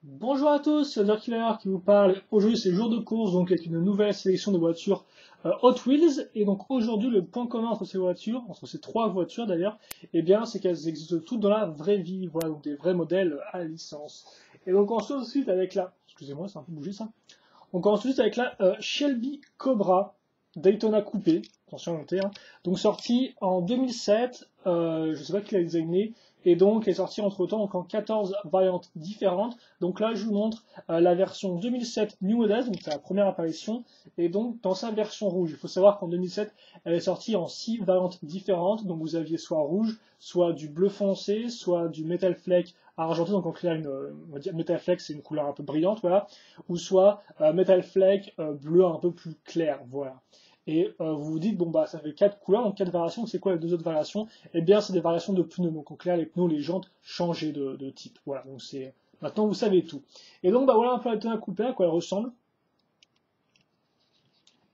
Bonjour à tous, c'est Other Killer qui vous parle. Aujourd'hui c'est jour de course, donc avec une nouvelle sélection de voitures Hot Wheels. Et donc aujourd'hui le point commun entre ces voitures, entre ces trois voitures d'ailleurs, eh bien c'est qu'elles existent toutes dans la vraie vie, voilà, donc des vrais modèles à licence. Et donc on se retrouve ensuite avec la, excusez-moi c'est un peu bougé ça, on commence tout de suite avec la Shelby Cobra Daytona Coupé, attention à noter, hein. Donc sortie en 2007, je ne sais pas qui l'a designé, et donc elle est sortie entre temps donc en 14 variantes différentes. Donc là je vous montre la version 2007 New Model, donc c'est la première apparition, et donc dans sa version rouge. Il faut savoir qu'en 2007 elle est sortie en 6 variantes différentes, donc vous aviez soit rouge, soit du bleu foncé, soit du metal flake argenté, donc en clair on va dire metal flake c'est une couleur un peu brillante, voilà, ou soit metal flake bleu un peu plus clair, voilà. Et vous vous dites, bon bah ça fait 4 couleurs, donc 4 variations, c'est quoi les deux autres variations? Eh bien c'est des variations de pneus, donc en clair les pneus, les jantes changeaient de type, voilà, donc c'est, maintenant vous savez tout. Et donc bah voilà un peu la Daytona Coupé, à quoi elle ressemble.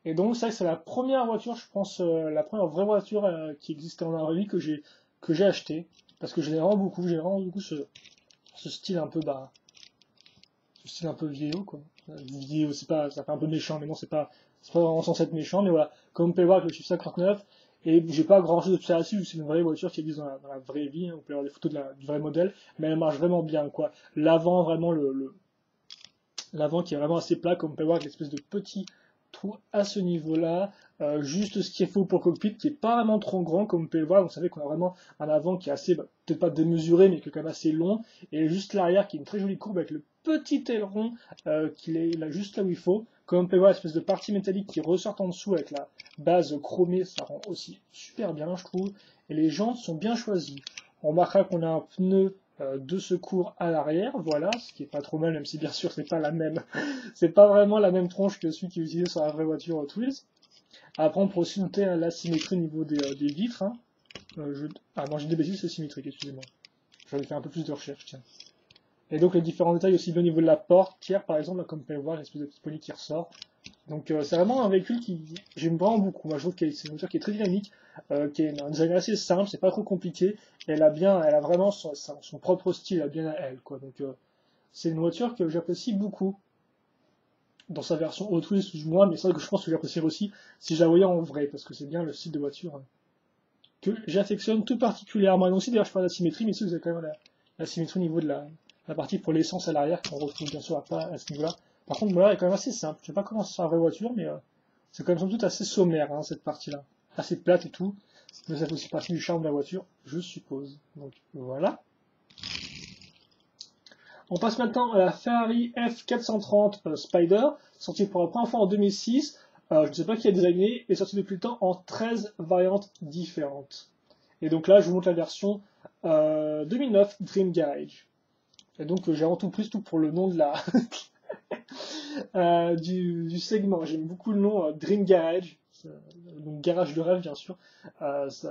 Et donc ça c'est la première voiture, je pense, la première vraie voiture qui existait en vraie vie que j'ai acheté, parce que j'ai vraiment beaucoup ce style un peu bah, ce style un peu vieillot quoi. Vieillot, c'est pas, ça fait un peu méchant, mais non c'est pas vraiment censé être méchant, mais voilà, comme on peut voir avec le chiffre 59, et j'ai pas grand chose de tout ça là-dessus, c'est une vraie voiture qui existe dans la vraie vie, hein, on peut avoir des photos du vrai modèle, mais elle marche vraiment bien quoi. L'avant vraiment l'avant qui est vraiment assez plat, comme on peut voir avec l'espèce de petit trou à ce niveau-là, juste ce qu'il faut pour le cockpit, qui est pas vraiment trop grand, comme on peut le voir. Vous savez qu'on a vraiment un avant qui est assez, bah, peut-être pas démesuré, mais qui est quand même assez long, et juste l'arrière qui est une très jolie courbe avec le petit aileron qui est là, juste là où il faut. Comme on peut voir, l'espèce de partie métallique qui ressort en dessous avec la base chromée, ça rend aussi super bien, je trouve. Et les jantes sont bien choisies. On remarquera qu'on a un pneu de secours à l'arrière, voilà, ce qui est pas trop mal, même si bien sûr c'est pas la même, c'est pas vraiment la même tronche que celui qui est utilisé sur la vraie voiture Hot Wheels. Après on peut aussi noter l'asymétrie au niveau des vitres, hein. Ah non j'ai des bêtises, c'est symétrique, excusez-moi. J'avais fait un peu plus de recherche, tiens. Et donc les différents détails aussi bien au niveau de la portière par exemple, là, comme vous pouvez voir, l'espèce de petit poly qui ressort. Donc c'est vraiment un véhicule qui j'aime vraiment beaucoup. Moi je trouve que c'est une voiture qui est très dynamique, qui est un design assez simple, c'est pas trop compliqué. Et elle a vraiment son propre style, bien à elle, quoi. Donc c'est une voiture que j'apprécie beaucoup dans sa version Hot Wheels ou moins, mais c'est vrai que je pense que j'apprécierais aussi si je la voyais en vrai, parce que c'est bien le style de voiture hein, que j'affectionne tout particulièrement. Et donc aussi d'ailleurs je parle d'asymétrie, mais ici vous avez quand même la symétrie au niveau de la partie pour l'essence à l'arrière qu'on retrouve bien sûr pas à ce niveau-là. Par contre, voilà, elle est quand même assez simple. Je sais pas comment c'est sur la vraie voiture, mais c'est quand même sans doute assez sommaire, hein, cette partie-là. Assez plate et tout. Mais ça fait aussi partie du charme de la voiture, je suppose. Donc voilà. On passe maintenant à la Ferrari F430 Spider, sortie pour la première fois en 2006. Je ne sais pas qui a designé, et sortie depuis le temps en 13 variantes différentes. Et donc là, je vous montre la version 2009 Dream Garage. Et donc j'ai avant tout pris tout pour le nom de la du segment. J'aime beaucoup le nom Dream Garage, donc garage de rêve bien sûr. C'est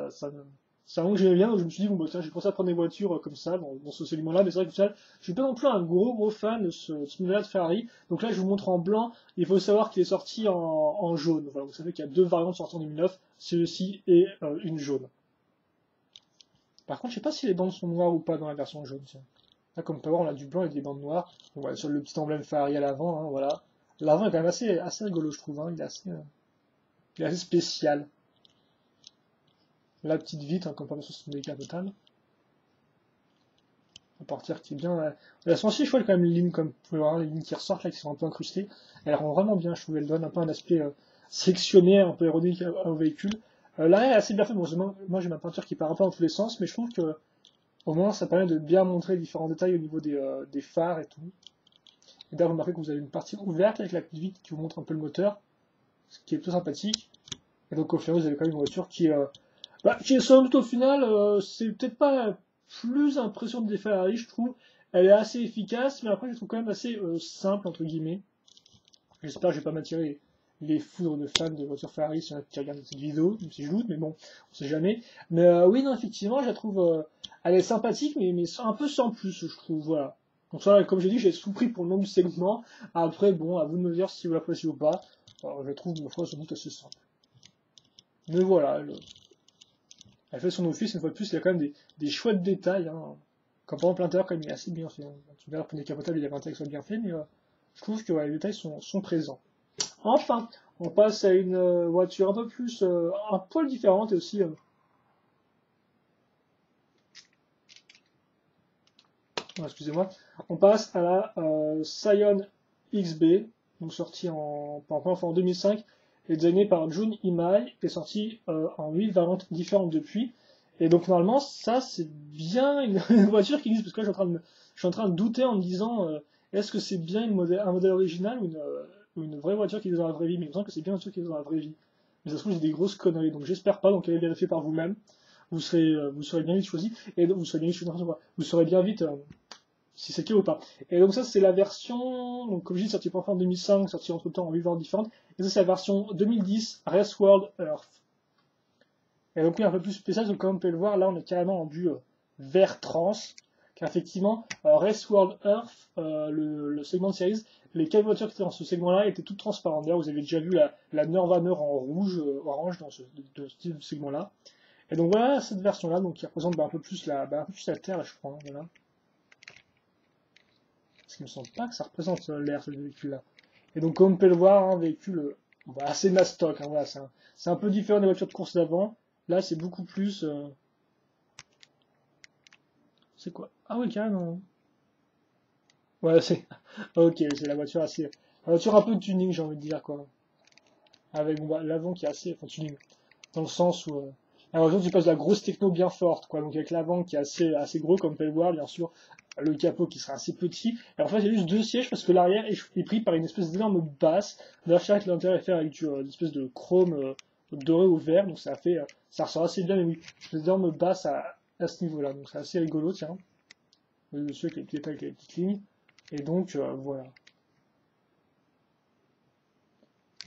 un nom que j'aimais bien, donc je me suis dit, bon, bah, tiens, j'ai pensé à prendre des voitures comme ça, dans ce segment-là, mais c'est vrai que ça, je suis pas non plus un gros fan de ce modèle de Ferrari. Donc là, je vous montre en blanc, il faut savoir qu'il est sorti en jaune. Voilà, vous savez qu'il y a deux variantes sorties en 2009, celle-ci et une jaune. Par contre, je sais pas si les bandes sont noires ou pas dans la version jaune, tiens. Là, comme on peut voir, on a du blanc et des bandes noires. Donc, voilà, sur le petit emblème Ferrari à l'avant, hein, voilà. L'avant est quand même assez rigolo, je trouve, hein, il est assez spécial. La petite vitre, hein, comme par exemple sur son dégât total. La portière qui est bien. La sensible, je vois, il y a quand même les lignes, comme vous pouvez voir, les lignes qui ressortent là, qui sont un peu incrustées. Elle rend vraiment bien, je trouve. Elle donne un peu un aspect sectionné, un peu érodique au véhicule. L'arrière est assez bien fait. Bon, moi, j'ai ma peinture qui part un peu dans tous les sens, mais je trouve que au moins, ça permet de bien montrer les différents détails au niveau des phares et tout. Et d'ailleurs, vous remarquez que vous avez une partie ouverte avec la petite vitre qui vous montre un peu le moteur, ce qui est plutôt sympathique. Et donc, au final, vous avez quand même une voiture qui est somme toute au final, c'est peut-être pas la plus impressionnante des Ferrari, je trouve. Elle est assez efficace, mais après, je la trouve quand même assez simple, entre guillemets. J'espère que je vais pas m'attirer les foudres de fans de voitures Ferrari sur qui regardent cette vidéo, même si je doute, mais bon, on sait jamais. Mais oui, non, effectivement, je la trouve, elle est sympathique, mais un peu sans plus, je trouve, voilà. Donc ça, comme j'ai dit, j'ai sous-pris pour le nom du segment. Après, bon, à vous de me dire si vous l'appréciez ou pas. Alors, je la trouve, ma foi, sans doute assez simple. Mais voilà, elle fait son office, une fois de plus, il y a quand même des chouettes détails, hein. Comme par exemple l'intérieur, quand même, il est assez bien fait. Tu verras, le pneu décapotable, il y avait un intérieur qui soit bien fait, mais je trouve que ouais, les détails sont présents. Enfin, on passe à une voiture un peu plus, un poil différente et aussi, excusez-moi, on passe à la Scion XB, donc sortie en 2005, et designée par Jun Imai, et sortie en 8 variantes différentes depuis. Et donc normalement, ça c'est bien une voiture qui existe, parce que là je suis en train de douter en me disant, est-ce que c'est bien un modèle original ou une vraie voiture qui est dans la vraie vie, mais il me semble que c'est bien une voiture qui est dans la vraie vie. Mais ça se trouve, j'ai des grosses conneries, donc j'espère pas, donc allez vérifier par vous-même. Vous serez bien vite choisi, et donc vous serez bien vite choisi, vous serez bien vite si c'est le cas ou pas. Et donc ça c'est la version, donc comme je dis, sortie pour en 2005, sortie entre temps en 8 variantes différentes, et ça c'est la version 2010 Race World Earth. Et donc oui, un peu plus spécial, donc comme on peut le voir, là on est carrément en vue vert trans, car effectivement, Race World Earth, le segment de series, les 4 voitures qui étaient dans ce segment-là étaient toutes transparentes. D'ailleurs, vous avez déjà vu la Nirvana en rouge, orange dans ce segment-là. Et donc voilà cette version-là, donc qui représente un peu plus un peu plus la Terre, là, je crois. Hein, voilà. Parce qu'il me semble pas que ça représente l'air, ce véhicule-là. Et donc comme on peut le voir, un véhicule assez mastoc, hein, voilà, c'est un peu différent des voitures de course d'avant. Là, c'est beaucoup plus. C'est quoi? Ah oui, carrément. Ouais, c'est. Ok, c'est la voiture assez. La voiture un peu de tuning, j'ai envie de dire, quoi. Avec bon, bah, l'avant qui est assez. Enfin, tuning. Dans le sens où. La voiture, tu passes de la grosse techno bien forte, quoi. Donc avec l'avant qui est assez gros, comme on peut le voir, bien sûr. Le capot qui sera assez petit. Et en fait, il y a juste deux sièges parce que l'arrière est pris par une espèce d'énorme basse. D'ailleurs, je dirais que l'intérieur est fait avec une espèce de chrome doré ou vert. Donc ça ressort assez bien, mais oui. Une espèce d'énorme basse à ce niveau-là. Donc c'est assez rigolo, tiens. Le dessus avec les petits détails, avec les petites lignes. Et donc, voilà.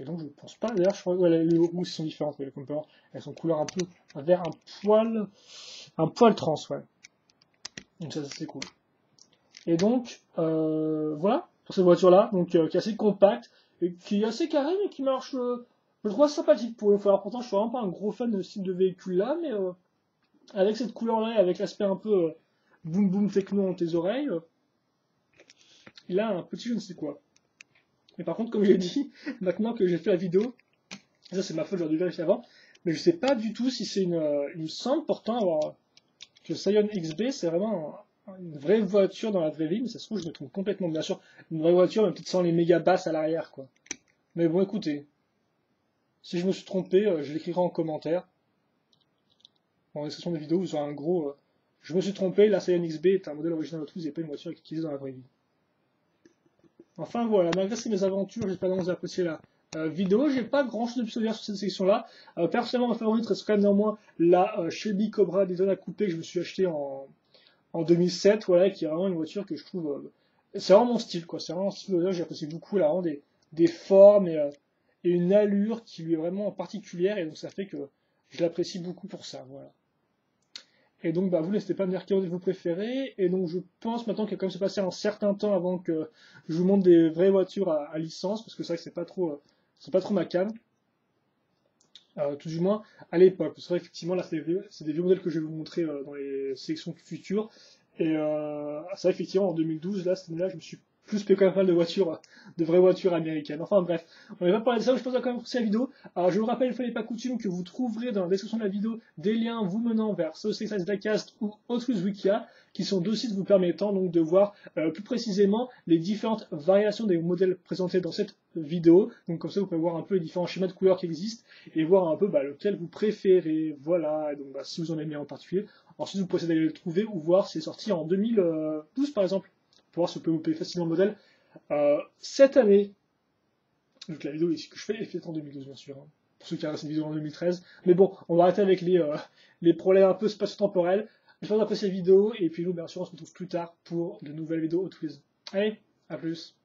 Et donc, je pense pas, d'ailleurs, je crois que ouais, les roues sont différentes, mais les compères, elles sont couleur un peu, vert un poil trans, ouais. Donc ça, c'est cool. Et donc, voilà, pour cette voiture-là, donc, qui est assez compacte, et qui est assez carré, mais qui marche, je le trouve sympathique pour une fois. Alors, pourtant, je suis vraiment pas un gros fan de ce type de véhicule-là, mais, avec cette couleur-là, et avec l'aspect un peu, boom boom techno dans tes oreilles, il a un petit je ne sais quoi. Mais par contre, comme j'ai dit, maintenant que j'ai fait la vidéo, ça c'est ma faute, j'aurais dû vérifier avant, mais je sais pas du tout si c'est il me semble pourtant avoir que Scion XB c'est vraiment une vraie voiture dans la vraie vie, mais ça se trouve je me trompe complètement. Bien sûr, une vraie voiture, mais peut-être sans les méga basses à l'arrière, quoi. Mais bon, écoutez, si je me suis trompé, je l'écrirai en commentaire. En description de la vidéo, vous aurez un gros. Je me suis trompé, la Scion XB est un modèle original d'autrui, et pas une voiture utilisée dans la vraie vie. Enfin voilà, malgré ces mésaventures, j'espère que vous avez apprécié la vidéo. J'ai pas grand chose de plus à dire sur cette section-là. Personnellement, ma favorite reste quand même néanmoins la Shelby Cobra Daytona Coupé que je me suis acheté en 2007, voilà, qui est vraiment une voiture que je trouve. C'est vraiment mon style, quoi. C'est vraiment mon style de j'apprécie beaucoup. Elle a vraiment des formes et une allure qui lui est vraiment particulière, et donc ça fait que je l'apprécie beaucoup pour ça, voilà. Et donc, bah, vous n'hésitez pas à me dire quel est vos préférés. Et donc, je pense maintenant qu'il va quand même se passer un certain temps avant que je vous montre des vraies voitures à licence, parce que c'est vrai que c'est pas trop ma cam. Tout du moins à l'époque. C'est vrai qu'effectivement, là, c'est des vieux modèles que je vais vous montrer dans les sélections futures. Et c'est vrai qu'effectivement, en 2012, là, cette année-là, je me suis plus fait quand même mal de voitures, de vraies voitures américaines. Enfin bref, on va pas parler de ça, je pense qu'on va quand même apprécier la vidéo. Alors je vous rappelle, il ne fallait pas coutume que vous trouverez dans la description de la vidéo des liens vous menant vers Society Diecast ou Autrus Wikia, qui sont deux sites vous permettant donc de voir plus précisément les différentes variations des modèles présentés dans cette vidéo. Donc comme ça, vous pouvez voir un peu les différents schémas de couleurs qui existent et voir un peu lequel vous préférez. Voilà, et donc si vous en aimez en particulier. Ensuite, vous pouvez aller le trouver ou voir si c'est sorti en 2012 par exemple, pour voir si vous pouvez vous payer facilement le modèle. Cette année, donc la vidéo ici que je fais est faite en 2012 bien sûr, hein, pour ceux qui regardent cette vidéo en 2013. Mais bon, on va arrêter avec les problèmes un peu spatio-temporels. J'espère que vous appréciez la vidéo, et puis nous, bien sûr, on se retrouve plus tard pour de nouvelles vidéos au tous les ans. Allez, à plus.